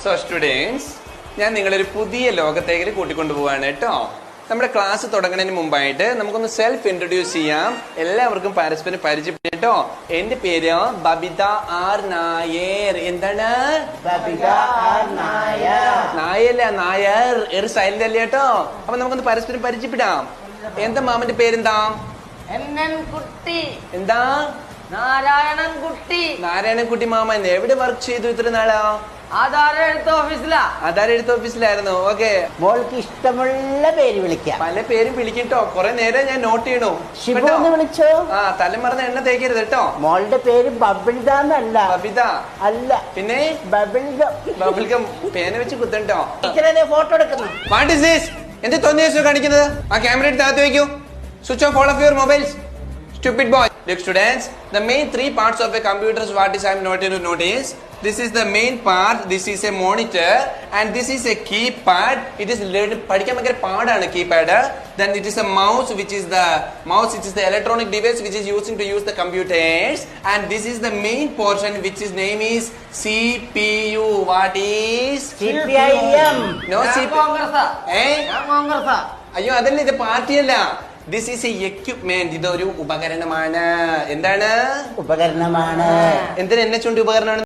So students, ഞാൻ നിങ്ങളൊരു പുതിയ ലോകത്തേക്ക് കൂട്ടിക്കൊണ്ടുപോവാണ് കേട്ടോ. നമ്മുടെ ക്ലാസ് തുടങ്ങുന്നതിന് മുമ്പായിട്ട് നമുക്കൊന്ന് സെൽഫ് ഇൻട്രൊഡ്യൂസ് ചെയ്യാം. എല്ലാവർക്കും പരസ്പരം പരിചയപ്പെടും കേട്ടോ. എന്റെ പേര് ബബിത ആർ നായർ. എന്താണ്? ബബിത ആർ നായർ. നായല്ല, നായർ ഒരു സൈലന്റ് അല്ലേ കേട്ടോ. അപ്പൊ നമുക്കൊന്ന് പരസ്പരം പരിചയപ്പെടാം. എന്താ മാമന്റെ പേരെന്താ? കുട്ടി. എന്താ? നാരായണൻകുട്ടി. നാരായണൻകുട്ടി മാമൻ. എവിടെ വർക്ക് ചെയ്തു ഇത്ര നാളാ? ആധാർ എഴുത്ത് ഓഫീസിലാ. ആധാർ എഴുത്ത് ഓഫീസിലായിരുന്നു. ഓക്കെ. മോൾക്ക് ഇഷ്ടമുള്ള പേര് വിളിക്കാം. പല പേരും വിളിക്കട്ടോ. കുറെ നേരം ഞാൻ നോട്ട് ചെയ്യണു. ഷിബു എന്ന് വിളിച്ചോ. ആ, തലമറന്ന് എണ്ണ തേക്കരുത് കേട്ടോ. മോളുടെ പേര് ബബിത എന്നല്ല. ബബിത അല്ല, പിന്നെ ബബിൾഗം. ബബിൾഗം പേന വെച്ച് കുത്തട്ടോ. ടീച്ചറെ ഫോട്ടോ എടുക്കുന്നു. What is this? എന്ത് തോന്നിയ കാണിക്കുന്നത്? ആ ക്യാമറ എടുത്ത് അകത്ത് വെക്കൂ. Switch off all of your mobiles. Stupid boy. Look students, the main three parts of a computer is what is I am not to notice. This is the main part, this is a monitor, and this is a keypad. It is പഠിക്കാൻ ഭയങ്കര പാടാണ് keypad. Then it is a mouse, which is the electronic device which is using to use the computers. And this is the main portion which is name is CPU. What is? CPIM. No CPU. അയ്യോ അതല്ല, ഇത് പാർട്ടിയല്ല. This is a equipment. ഇതൊരു ഉപകരണമാണ്. എന്താണ്? ഉപകരണമാണ്. എന്തിനാ എന്നെ ചൂണ്ടി ഉപകരണമാണ്?